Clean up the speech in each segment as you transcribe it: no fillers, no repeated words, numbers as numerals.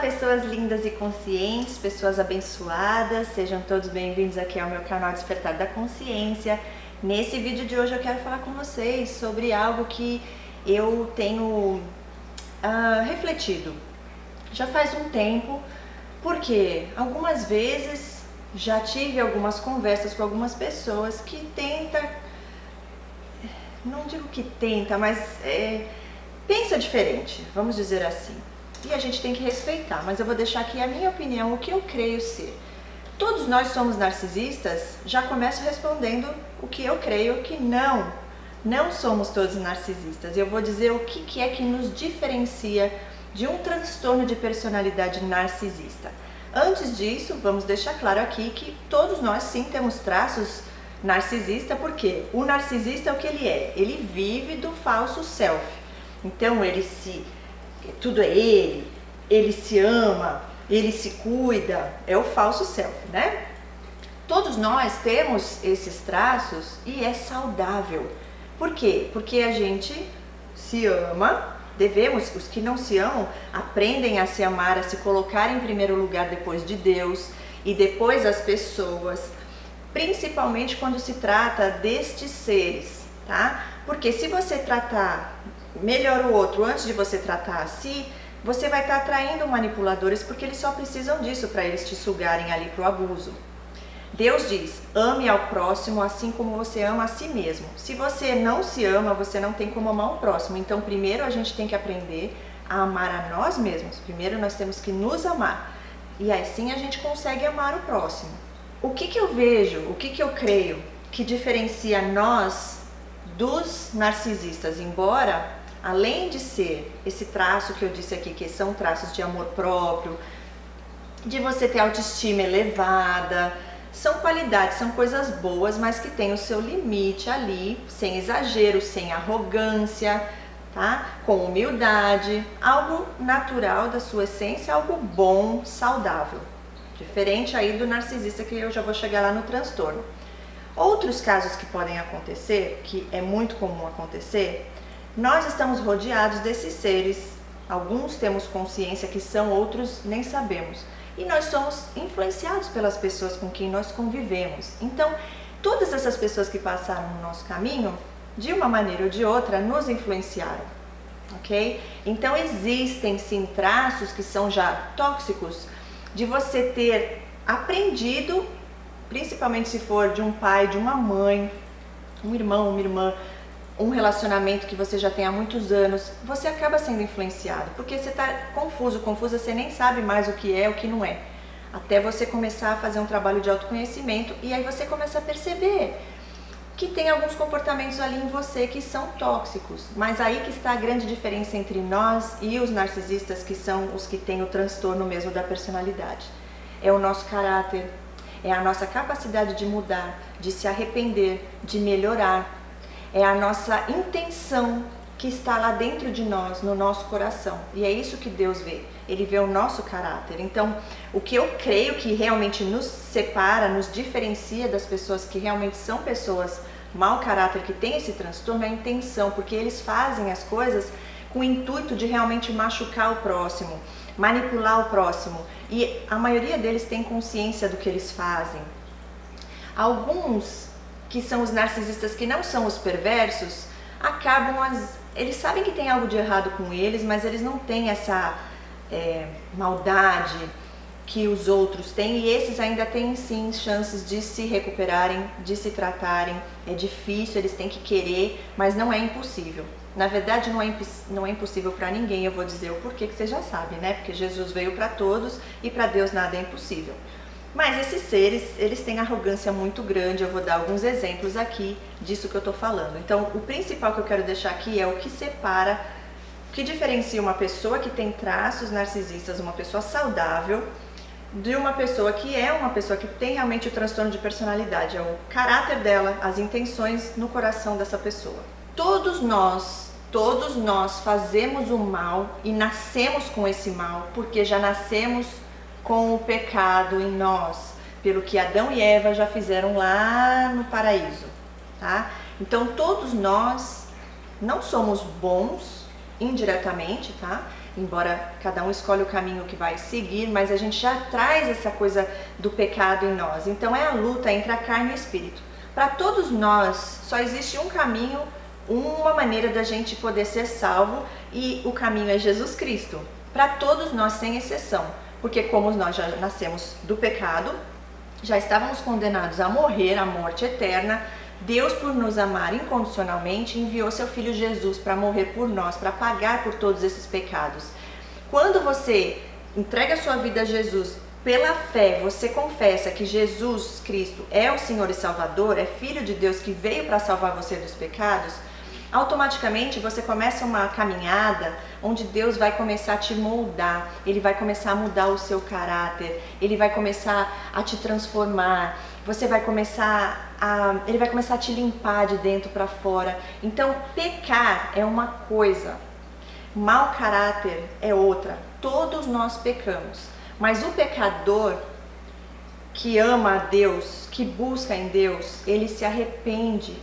pessoas lindas e conscientes, pessoas abençoadas, sejam todos bem-vindos aqui ao meu canal Despertar da Consciência. Nesse vídeo de hoje eu quero falar com vocês sobre algo que eu tenho refletido já faz um tempo, porque algumas vezes já tive algumas conversas com algumas pessoas que não digo que tenta, mas pensa diferente, vamos dizer assim. E a gente tem que respeitar, mas eu vou deixar aqui a minha opinião, o que eu creio ser. Todos nós somos narcisistas? Já começo respondendo o que eu creio que não somos todos narcisistas. Eu vou dizer o que é que nos diferencia de um transtorno de personalidade narcisista. Antes disso, vamos deixar claro aqui que todos nós sim temos traços narcisista, porque o narcisista é o que ele é. Ele vive do falso self. Então tudo é ele se ama, ele se cuida, é o falso self, né? Todos nós temos esses traços e é saudável. Por quê? Porque a gente se ama, os que não se amam, aprendem a se amar, a se colocar em primeiro lugar depois de Deus e depois as pessoas, principalmente quando se trata destes seres, tá? Porque se você tratar melhor o outro antes de você tratar a si, você vai estar atraindo manipuladores, porque eles só precisam disso para eles te sugarem ali para o abuso. Deus diz, ame ao próximo assim como você ama a si mesmo. Se você não se ama, você não tem como amar o próximo. Então primeiro a gente tem que aprender a amar a nós mesmos. Primeiro nós temos que nos amar. E assim a gente consegue amar o próximo. O que eu vejo, o que eu creio que diferencia nós dos narcisistas, embora além de ser esse traço que eu disse aqui, que são traços de amor próprio, de você ter autoestima elevada, são qualidades, são coisas boas, mas que tem o seu limite ali, sem exagero, sem arrogância, tá? Com humildade, algo natural da sua essência, algo bom, saudável. Diferente aí do narcisista, que eu já vou chegar lá no transtorno. Outros casos que podem acontecer, que é muito comum acontecer, nós estamos rodeados desses seres, alguns temos consciência que são, outros nem sabemos. E nós somos influenciados pelas pessoas com quem nós convivemos. Então, todas essas pessoas que passaram no nosso caminho, de uma maneira ou de outra, nos influenciaram, ok? Então, existem sim traços que são já tóxicos, de você ter aprendido, principalmente se for de um pai, de uma mãe, um irmão, uma irmã, um relacionamento que você já tem há muitos anos, você acaba sendo influenciado, porque você está confusa, você nem sabe mais o que é, o que não é. Até você começar a fazer um trabalho de autoconhecimento e aí você começa a perceber que tem alguns comportamentos ali em você que são tóxicos. Mas aí que está a grande diferença entre nós e os narcisistas, que são os que têm o transtorno mesmo da personalidade. É o nosso caráter, é a nossa capacidade de mudar, de se arrepender, de melhorar. É a nossa intenção que está lá dentro de nós, no nosso coração. E é isso que Deus vê. Ele vê o nosso caráter. Então, o que eu creio que realmente nos separa, nos diferencia das pessoas que realmente são pessoas mau caráter, que têm esse transtorno, é a intenção. Porque eles fazem as coisas com o intuito de realmente machucar o próximo, manipular o próximo. E a maioria deles tem consciência do que eles fazem. Alguns que são os narcisistas, que não são os perversos, eles sabem que tem algo de errado com eles, mas eles não têm essa maldade que os outros têm, e esses ainda têm sim chances de se recuperarem, de se tratarem. É difícil, eles têm que querer, mas não é impossível. Na verdade não é impossível para ninguém. Eu vou dizer o porquê, que você já sabe, né? Porque Jesus veio para todos e para Deus nada é impossível. Mas esses seres, eles têm arrogância muito grande. Eu vou dar alguns exemplos aqui disso que eu estou falando. Então, o principal que eu quero deixar aqui é o que separa, o que diferencia uma pessoa que tem traços narcisistas, uma pessoa saudável, de uma pessoa que tem realmente o transtorno de personalidade. É o caráter dela, as intenções no coração dessa pessoa. Todos nós fazemos o mal e nascemos com esse mal, porque já nascemos com o pecado em nós, pelo que Adão e Eva já fizeram lá no paraíso, tá? Então todos nós não somos bons indiretamente, tá? embora cada um escolhe o caminho que vai seguir, mas a gente já traz essa coisa do pecado em nós. Então é a luta entre a carne e o espírito. Para todos nós, só existe um caminho, uma maneira da gente poder ser salvo, e o caminho é Jesus Cristo. Para todos nós, sem exceção, porque como nós já nascemos do pecado, já estávamos condenados a morrer, a morte eterna, Deus, por nos amar incondicionalmente, enviou seu Filho Jesus para morrer por nós, para pagar por todos esses pecados. Quando você entrega a sua vida a Jesus, pela fé, você confessa que Jesus Cristo é o Senhor e Salvador, é Filho de Deus que veio para salvar você dos pecados, automaticamente você começa uma caminhada onde Deus vai começar a te moldar, Ele vai começar a mudar o seu caráter, Ele vai começar a te transformar, Ele vai começar a te limpar de dentro para fora. Então, pecar é uma coisa, mau caráter é outra. Todos nós pecamos, mas o pecador que ama a Deus, que busca em Deus, ele se arrepende,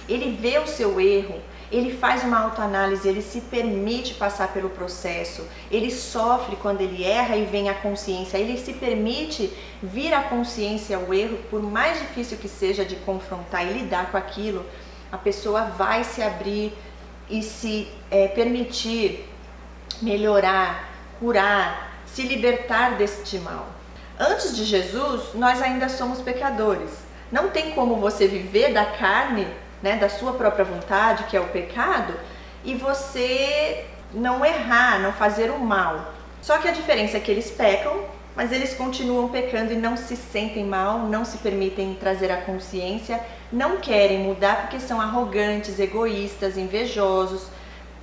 ele vê o seu erro, ele faz uma autoanálise, ele se permite passar pelo processo, ele sofre quando ele erra e vem a consciência, ele se permite vir à consciência o erro, por mais difícil que seja de confrontar e lidar com aquilo, a pessoa vai se abrir e se permitir melhorar, curar, se libertar deste mal. Antes de Jesus, nós ainda somos pecadores. Não tem como você viver da carne, da sua própria vontade, que é o pecado, e você não errar, não fazer o mal. Só que a diferença é que eles pecam, mas eles continuam pecando e não se sentem mal, não se permitem trazer a consciência, não querem mudar porque são arrogantes, egoístas, invejosos.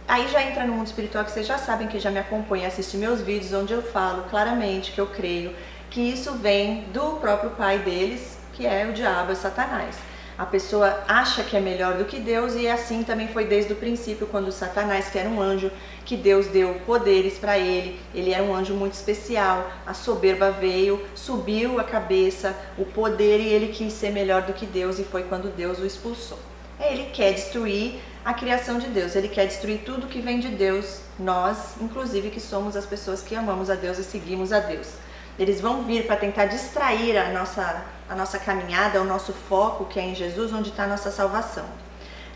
Aí já entra no mundo espiritual, que vocês já sabem, que já me acompanham, assistem meus vídeos, onde eu falo claramente que eu creio que isso vem do próprio pai deles, que é o diabo, é Satanás. A pessoa acha que é melhor do que Deus, e assim também foi desde o princípio, quando Satanás, que era um anjo, que Deus deu poderes para ele, ele era um anjo muito especial, a soberba veio, subiu a cabeça, o poder, e ele quis ser melhor do que Deus, e foi quando Deus o expulsou. Ele quer destruir a criação de Deus, ele quer destruir tudo que vem de Deus, nós, inclusive, que somos as pessoas que amamos a Deus e seguimos a Deus. Eles vão vir para tentar distrair a nossa caminhada, o nosso foco, que é em Jesus, onde está a nossa salvação.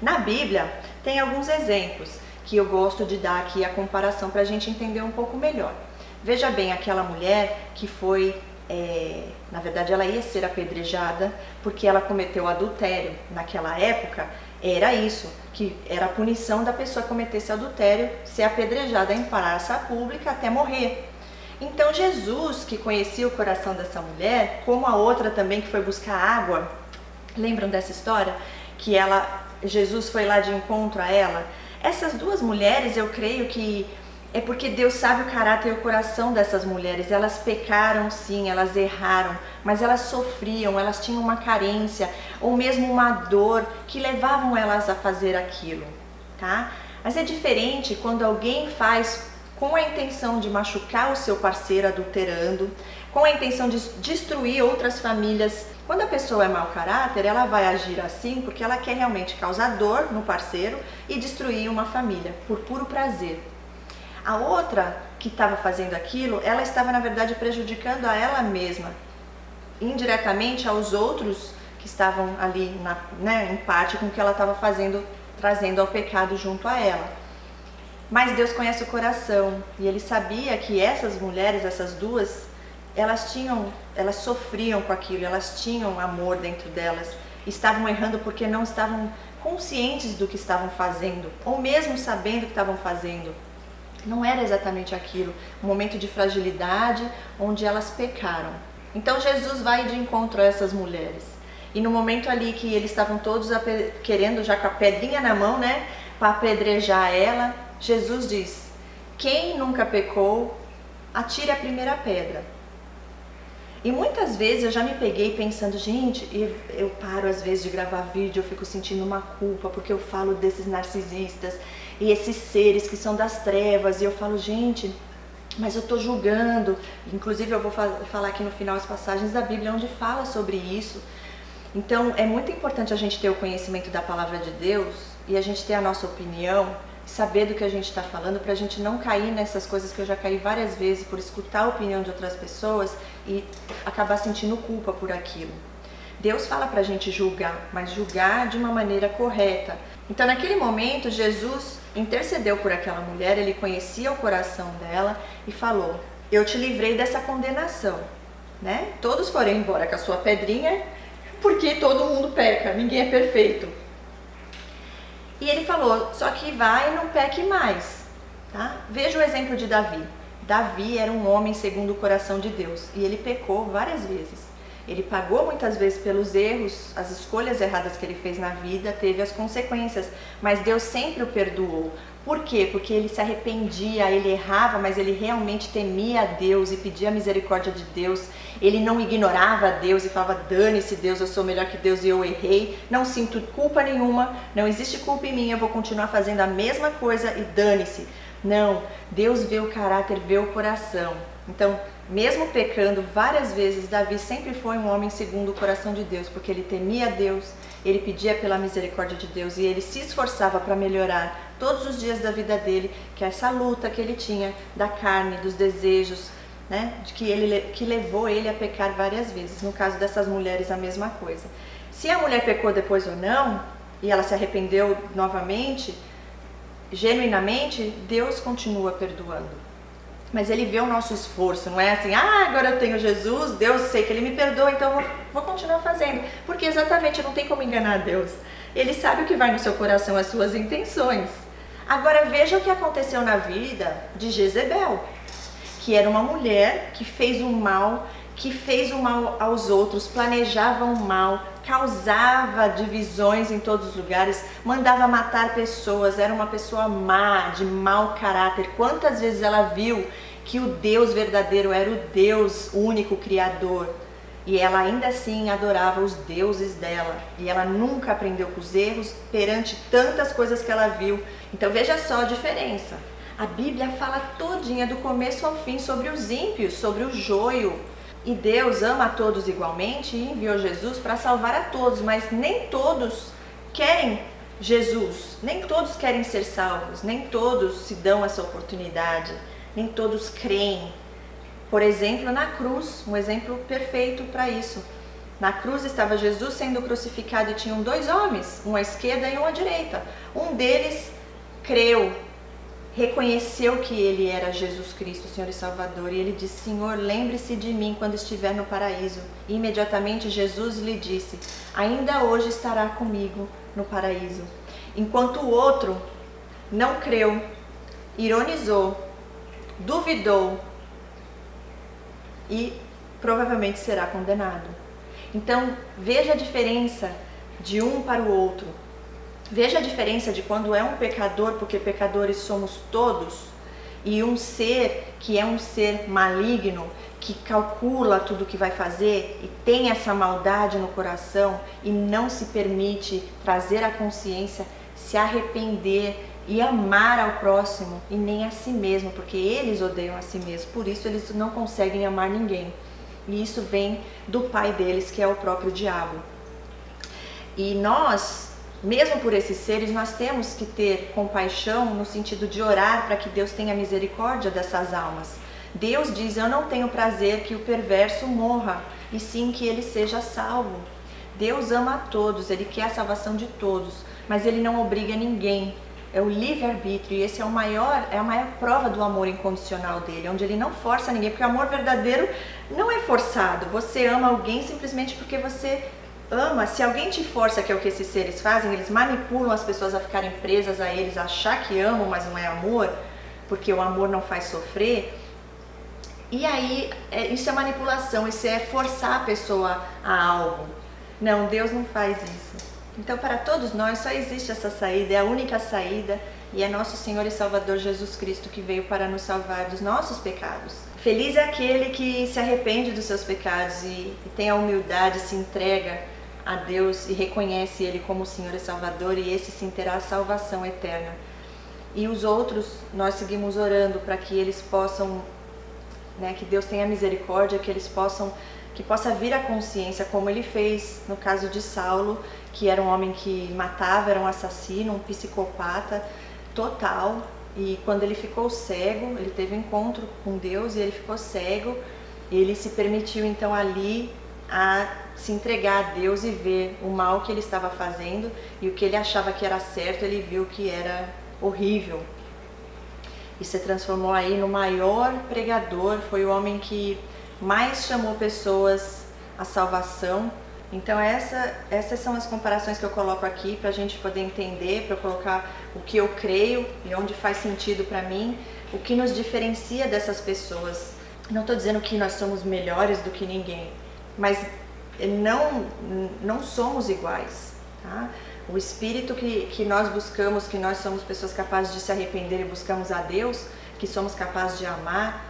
Na Bíblia, tem alguns exemplos que eu gosto de dar aqui a comparação para a gente entender um pouco melhor. Veja bem, aquela mulher que foi, na verdade ela ia ser apedrejada porque ela cometeu adultério. Naquela época era isso, que era a punição da pessoa que cometesse adultério, ser apedrejada em praça pública até morrer. Então Jesus, que conhecia o coração dessa mulher, como a outra também que foi buscar água, lembram dessa história? Que Jesus foi lá de encontro a ela? Essas duas mulheres, eu creio que é porque Deus sabe o caráter e o coração dessas mulheres. Elas pecaram sim, elas erraram, mas elas sofriam, elas tinham uma carência, ou mesmo uma dor que levavam elas a fazer aquilo, tá? Mas é diferente quando alguém faz com a intenção de machucar o seu parceiro adulterando, com a intenção de destruir outras famílias. Quando a pessoa é mau caráter, ela vai agir assim porque ela quer realmente causar dor no parceiro e destruir uma família, por puro prazer. A outra que estava fazendo aquilo, ela estava na verdade prejudicando a ela mesma, indiretamente aos outros que estavam ali, em parte com o que ela estava fazendo, trazendo ao pecado junto a ela. Mas Deus conhece o coração, e Ele sabia que essas mulheres, essas duas, elas sofriam com aquilo, elas tinham amor dentro delas, estavam errando porque não estavam conscientes do que estavam fazendo, ou mesmo sabendo o que estavam fazendo. Não era exatamente aquilo, um momento de fragilidade onde elas pecaram. Então Jesus vai de encontro a essas mulheres, e no momento ali que eles estavam todos querendo, já com a pedrinha na mão, para apedrejar ela, Jesus diz: quem nunca pecou, atire a primeira pedra. E muitas vezes eu já me peguei pensando, gente, eu paro às vezes de gravar vídeo, eu fico sentindo uma culpa porque eu falo desses narcisistas e esses seres que são das trevas, e eu falo, gente, mas eu estou julgando. Inclusive eu vou falar aqui no final as passagens da Bíblia onde fala sobre isso. Então é muito importante a gente ter o conhecimento da palavra de Deus e a gente ter a nossa opinião, saber do que a gente está falando, para a gente não cair nessas coisas que eu já caí várias vezes por escutar a opinião de outras pessoas e acabar sentindo culpa por aquilo. Deus fala para a gente julgar, mas julgar de uma maneira correta. Então, naquele momento, Jesus intercedeu por aquela mulher, ele conhecia o coração dela e falou: eu te livrei dessa condenação, né? Todos foram embora com a sua pedrinha, porque todo mundo peca, ninguém é perfeito. E ele falou: só que vai e não peque mais, tá? Veja o exemplo de Davi. Davi era um homem segundo o coração de Deus e ele pecou várias vezes. Ele pagou muitas vezes pelos erros, as escolhas erradas que ele fez na vida, teve as consequências, mas Deus sempre o perdoou. Por quê? Porque ele se arrependia, ele errava, mas ele realmente temia a Deus e pedia a misericórdia de Deus. Ele não ignorava a Deus e falava: dane-se Deus, eu sou melhor que Deus e eu errei, não sinto culpa nenhuma, não existe culpa em mim, eu vou continuar fazendo a mesma coisa e dane-se. Não, Deus vê o caráter, vê o coração. Então, mesmo pecando várias vezes, Davi sempre foi um homem segundo o coração de Deus, porque ele temia a Deus, ele pedia pela misericórdia de Deus e ele se esforçava para melhorar todos os dias da vida dele, que é essa luta que ele tinha da carne, dos desejos, né, que levou ele a pecar várias vezes. No caso dessas mulheres, a mesma coisa. Se a mulher pecou depois ou não, e ela se arrependeu novamente, genuinamente, Deus continua perdoando. Mas ele vê o nosso esforço, não é assim: agora eu tenho Jesus, Deus, sei que ele me perdoa, então vou continuar fazendo. Porque exatamente, não tem como enganar a Deus. Ele sabe o que vai no seu coração, as suas intenções. Agora veja o que aconteceu na vida de Jezebel, que era uma mulher que fez o mal aos outros, planejava o mal, causava divisões em todos os lugares, mandava matar pessoas, era uma pessoa má, de mau caráter. Quantas vezes ela viu que o Deus verdadeiro era o Deus único criador e ela ainda assim adorava os deuses dela e ela nunca aprendeu com os erros perante tantas coisas que ela viu. Então veja só a diferença. A Bíblia fala todinha do começo ao fim sobre os ímpios, sobre o joio. E Deus ama a todos igualmente e enviou Jesus para salvar a todos, mas nem todos querem Jesus, nem todos querem ser salvos, nem todos se dão essa oportunidade, nem todos creem. Por exemplo, na cruz, um exemplo perfeito para isso. Na cruz estava Jesus sendo crucificado e tinham dois homens, um à esquerda e um à direita. Um deles creu, reconheceu que ele era Jesus Cristo, Senhor e Salvador, e ele disse: Senhor, lembre-se de mim quando estiver no paraíso. E imediatamente Jesus lhe disse: ainda hoje estará comigo no paraíso. Enquanto o outro não creu, ironizou, duvidou e provavelmente será condenado. Então veja a diferença de um para o outro. Veja a diferença de quando é um pecador, porque pecadores somos todos, e um ser que é um ser maligno, que calcula tudo que vai fazer e tem essa maldade no coração e não se permite trazer à consciência, se arrepender e amar ao próximo e nem a si mesmo, porque eles odeiam a si mesmo, por isso eles não conseguem amar ninguém. E isso vem do pai deles, que é o próprio diabo. E nós, mesmo por esses seres, nós temos que ter compaixão no sentido de orar para que Deus tenha misericórdia dessas almas. Deus diz: eu não tenho prazer que o perverso morra, e sim que ele seja salvo. Deus ama a todos, ele quer a salvação de todos, mas ele não obriga ninguém. É o livre-arbítrio, e esse é a maior prova do amor incondicional dele, onde ele não força ninguém, porque o amor verdadeiro não é forçado. Você ama alguém simplesmente porque você ama. Se alguém te força, que é o que esses seres fazem, eles manipulam as pessoas a ficarem presas a eles, a achar que amam, mas não é amor, porque o amor não faz sofrer. E aí, isso é manipulação, isso é forçar a pessoa a algo. Não, Deus não faz isso. Então, para todos nós, só existe essa saída, é a única saída, e é nosso Senhor e Salvador Jesus Cristo que veio para nos salvar dos nossos pecados. Feliz é aquele que se arrepende dos seus pecados e tem a humildade, se entrega a Deus e reconhece Ele como Senhor e Salvador, e esse sim terá a salvação eterna. E os outros, nós seguimos orando para que eles possam, que Deus tenha misericórdia, que possa vir a consciência, como Ele fez no caso de Saulo, que era um homem que matava, era um assassino, um psicopata. total. E quando ele ficou cego, ele teve um encontro com Deus e ele ficou cego. Ele se permitiu então ali a se entregar a Deus e ver o mal que ele estava fazendo, e o que ele achava que era certo, ele viu que era horrível. E se transformou aí no maior pregador, foi o homem que mais chamou pessoas à salvação. Então essas são as comparações que eu coloco aqui para a gente poder entender, para eu colocar o que eu creio e onde faz sentido para mim, o que nos diferencia dessas pessoas. Não estou dizendo que nós somos melhores do que ninguém, mas não somos iguais, tá? O espírito que nós buscamos, que nós somos pessoas capazes de se arrepender e buscamos a Deus, que somos capazes de amar,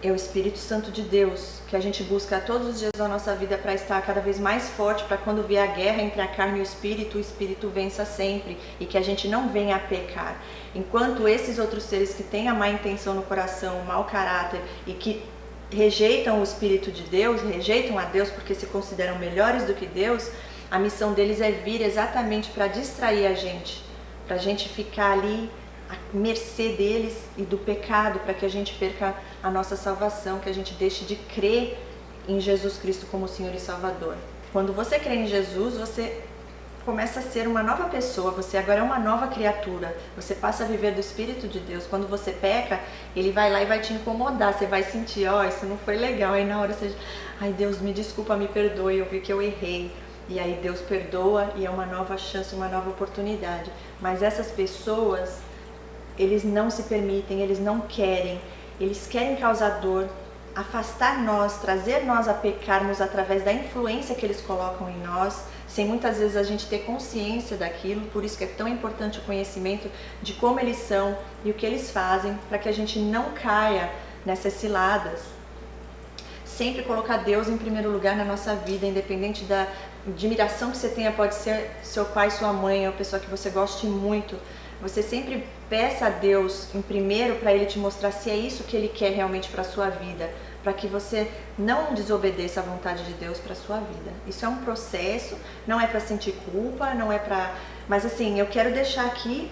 é o Espírito Santo de Deus, que a gente busca todos os dias da nossa vida para estar cada vez mais forte, para quando vier a guerra entre a carne e o Espírito vença sempre, e que a gente não venha a pecar. Enquanto esses outros seres que têm a má intenção no coração, o mau caráter, e que rejeitam o Espírito de Deus, rejeitam a Deus porque se consideram melhores do que Deus, a missão deles é vir exatamente para distrair a gente, para a gente ficar ali à mercê deles e do pecado, para que a gente perca a nossa salvação, que a gente deixe de crer em Jesus Cristo como Senhor e Salvador. Quando você crê em Jesus, você começa a ser uma nova pessoa, você agora é uma nova criatura, você passa a viver do Espírito de Deus. Quando você peca, ele vai lá e vai te incomodar, você vai sentir, isso não foi legal, aí na hora você, ai Deus, me desculpa, me perdoe, eu vi que eu errei. E aí Deus perdoa e é uma nova chance, uma nova oportunidade. Mas essas pessoas, eles não se permitem, eles não querem, eles querem causar dor, afastar nós, trazer nós a pecarmos através da influência que eles colocam em nós, sem muitas vezes a gente ter consciência daquilo. Por isso que é tão importante o conhecimento de como eles são e o que eles fazem, para que a gente não caia nessas ciladas. Sempre colocar Deus em primeiro lugar na nossa vida, independente da admiração que você tenha, pode ser seu pai, sua mãe, ou pessoa que você goste muito. Você sempre peça a Deus em primeiro para Ele te mostrar se é isso que Ele quer realmente para a sua vida, para que você não desobedeça à vontade de Deus para a sua vida. Isso é um processo, não é para sentir culpa, não é para... Mas assim, eu quero deixar aqui,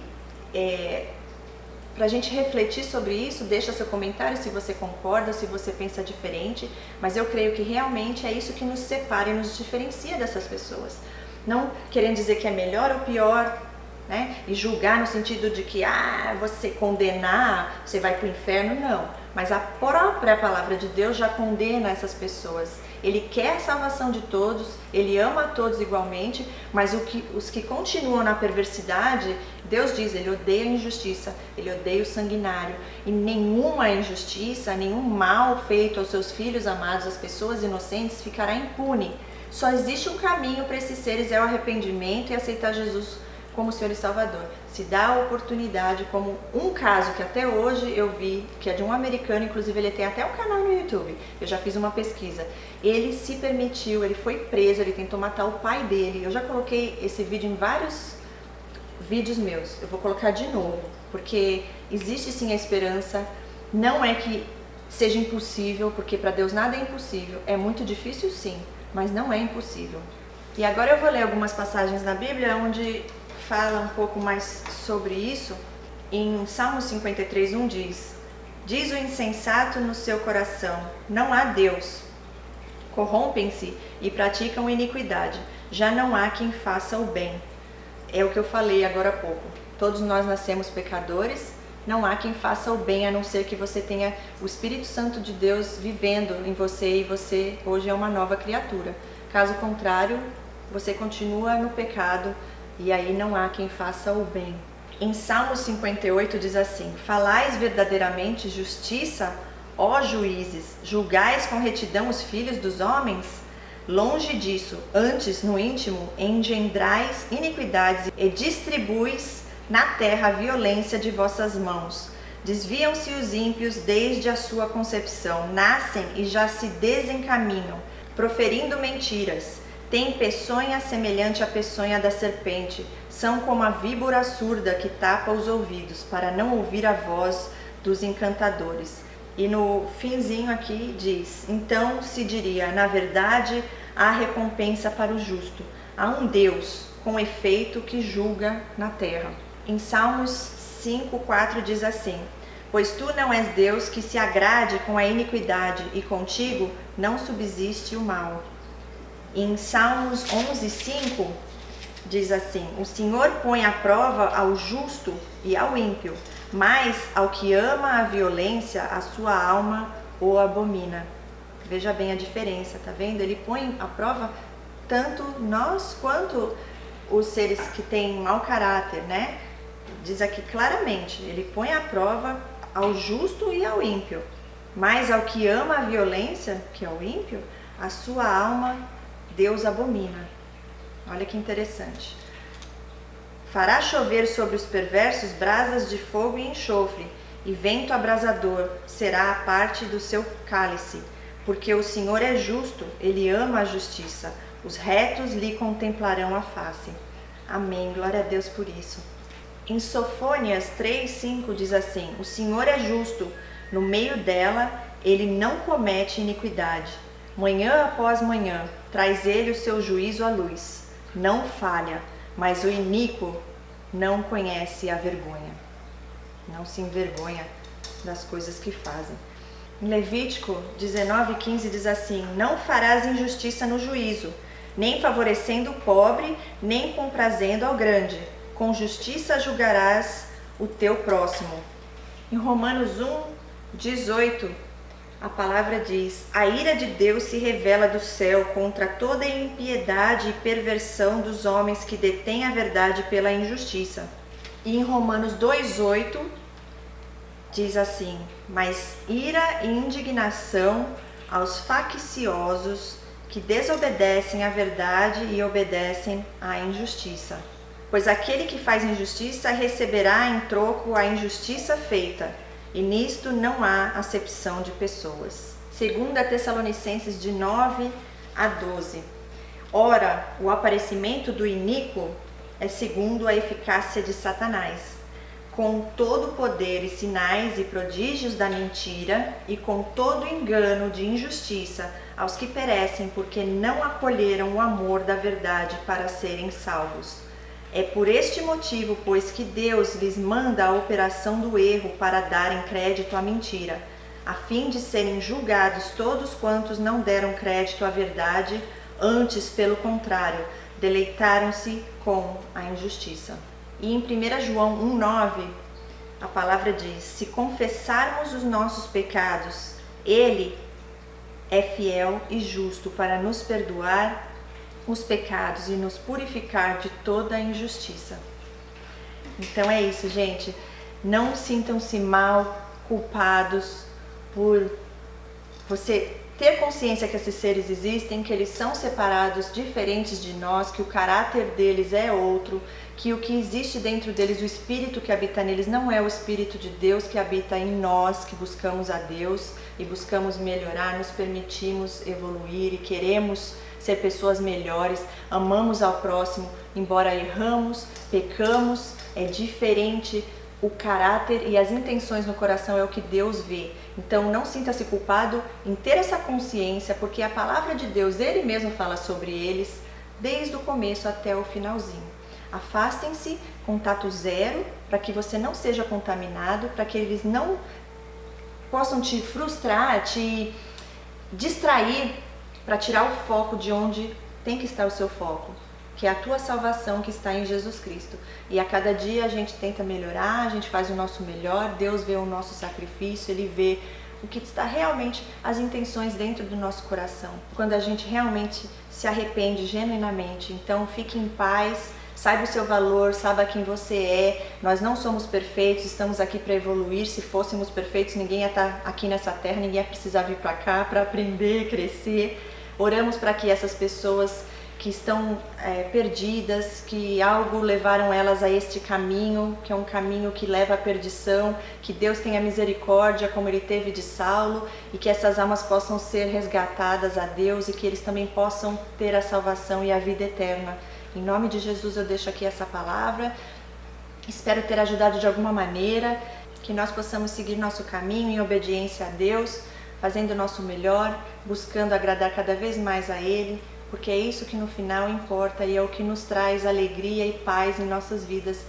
para a gente refletir sobre isso. Deixa seu comentário se você concorda, se você pensa diferente, mas eu creio que realmente é isso que nos separa e nos diferencia dessas pessoas. Não querendo dizer que é melhor ou pior, né? E julgar no sentido de que você condenar, você vai para o inferno, não. Mas a própria palavra de Deus já condena essas pessoas. Ele quer a salvação de todos, Ele ama a todos igualmente, mas os que continuam na perversidade, Deus diz, Ele odeia a injustiça, Ele odeia o sanguinário. E nenhuma injustiça, nenhum mal feito aos seus filhos amados, às pessoas inocentes, ficará impune. Só existe um caminho para esses seres, é o arrependimento e aceitar Jesus como Senhor e Salvador. Se dá a oportunidade, como um caso que até hoje eu vi, que é de um americano, inclusive ele tem até um canal no YouTube, eu já fiz uma pesquisa. Ele se permitiu, ele foi preso, ele tentou matar o pai dele. Eu já coloquei esse vídeo em vários vídeos meus, eu vou colocar de novo, porque existe sim a esperança. Não é que seja impossível, porque para Deus nada é impossível, é muito difícil sim, mas não é impossível. E agora eu vou ler algumas passagens na Bíblia onde fala um pouco mais sobre isso. Em Salmo 53:1 diz o insensato no seu coração, não há Deus. Corrompem-se e praticam iniquidade, já não há quem faça o bem. É o que eu falei agora há pouco. Todos nós nascemos pecadores, não há quem faça o bem, a não ser que você tenha o Espírito Santo de Deus vivendo em você e você hoje é uma nova criatura. Caso contrário, você continua no pecado e aí não há quem faça o bem. Em Salmo 58 diz assim: falais verdadeiramente justiça, ó juízes, julgais com retidão os filhos dos homens? Longe disso, antes no íntimo engendrais iniquidades e distribuis na terra a violência de vossas mãos. Desviam-se os ímpios desde a sua concepção, nascem e já se desencaminham, proferindo mentiras. Têm peçonha semelhante à peçonha da serpente, são como a víbora surda que tapa os ouvidos, para não ouvir a voz dos encantadores. E no finzinho aqui diz: então se diria, na verdade, há recompensa para o justo, há um Deus com efeito que julga na terra. Em Salmos 5:4 diz assim: pois tu não és Deus que se agrade com a iniquidade, e contigo não subsiste o mal. Em Salmos 11:5 diz assim: o Senhor põe à prova ao justo e ao ímpio, mas ao que ama a violência, a sua alma o abomina. Veja bem a diferença, tá vendo? Ele põe à prova tanto nós quanto os seres que têm mau caráter, né? Diz aqui claramente, ele põe à prova ao justo e ao ímpio, mas ao que ama a violência, que é o ímpio, a sua alma Deus abomina. Olha que interessante. Fará chover sobre os perversos brasas de fogo e enxofre, e vento abrasador será a parte do seu cálice. Porque o Senhor é justo, ele ama a justiça, os retos lhe contemplarão a face. Amém, glória a Deus por isso. Em Sofônias 3:5 diz assim: o Senhor é justo, no meio dela ele não comete iniquidade. Manhã após manhã traz ele o seu juízo à luz. Não falha, mas o iníquo não conhece a vergonha. Não se envergonha das coisas que fazem. Em Levítico 19:15 diz assim: não farás injustiça no juízo, nem favorecendo o pobre, nem comprazendo ao grande. Com justiça julgarás o teu próximo. Em Romanos 1:18, a palavra diz: a ira de Deus se revela do céu contra toda a impiedade e perversão dos homens que detêm a verdade pela injustiça. E em Romanos 2:8 diz assim: mas ira e indignação aos facciosos que desobedecem à verdade e obedecem à injustiça. Pois aquele que faz injustiça receberá em troco a injustiça feita, e nisto não há acepção de pessoas. 2 Tessalonicenses 9-12. Ora, o aparecimento do iníquo é segundo a eficácia de Satanás, com todo o poder e sinais e prodígios da mentira, e com todo engano de injustiça aos que perecem, porque não acolheram o amor da verdade para serem salvos. É por este motivo, pois, que Deus lhes manda a operação do erro para darem crédito à mentira, a fim de serem julgados todos quantos não deram crédito à verdade, antes, pelo contrário, deleitaram-se com a injustiça. E em 1 João 1:9, a palavra diz: se confessarmos os nossos pecados, Ele é fiel e justo para nos perdoar os pecados e nos purificar de toda a injustiça. Então é isso, gente. Não sintam-se mal, culpados por você ter consciência que esses seres existem, que eles são separados, diferentes de nós, que o caráter deles é outro, que o que existe dentro deles, o espírito que habita neles, não é o espírito de Deus que habita em nós, que buscamos a Deus e buscamos melhorar, nos permitimos evoluir e queremos ser pessoas melhores, amamos ao próximo, embora erramos, pecamos, é diferente. O caráter e as intenções no coração é o que Deus vê. Então não sinta-se culpado em ter essa consciência, porque a palavra de Deus, Ele mesmo fala sobre eles, desde o começo até o finalzinho. Afastem-se, contato zero, para que você não seja contaminado, para que eles não possam te frustrar, te distrair, para tirar o foco de onde tem que estar o seu foco, que é a tua salvação que está em Jesus Cristo. E a cada dia a gente tenta melhorar, a gente faz o nosso melhor, Deus vê o nosso sacrifício, Ele vê o que está realmente, as intenções dentro do nosso coração, quando a gente realmente se arrepende genuinamente. Então fique em paz, saiba o seu valor, saiba quem você é. Nós não somos perfeitos, estamos aqui para evoluir. Se fôssemos perfeitos, ninguém ia estar aqui nessa terra, ninguém ia precisar vir para cá para aprender, crescer. Oramos para que essas pessoas que estão perdidas, que algo levaram elas a este caminho, que é um caminho que leva à perdição, que Deus tenha misericórdia como Ele teve de Saulo, e que essas almas possam ser resgatadas a Deus e que eles também possam ter a salvação e a vida eterna. Em nome de Jesus eu deixo aqui essa palavra, espero ter ajudado de alguma maneira, que nós possamos seguir nosso caminho em obediência a Deus, fazendo o nosso melhor, buscando agradar cada vez mais a Ele, porque é isso que no final importa e é o que nos traz alegria e paz em nossas vidas,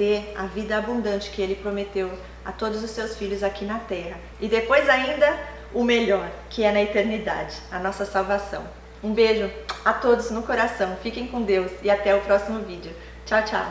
ter a vida abundante que Ele prometeu a todos os seus filhos aqui na terra. E depois ainda o melhor, que é na eternidade, a nossa salvação. Um beijo a todos no coração, fiquem com Deus e até o próximo vídeo. Tchau, tchau!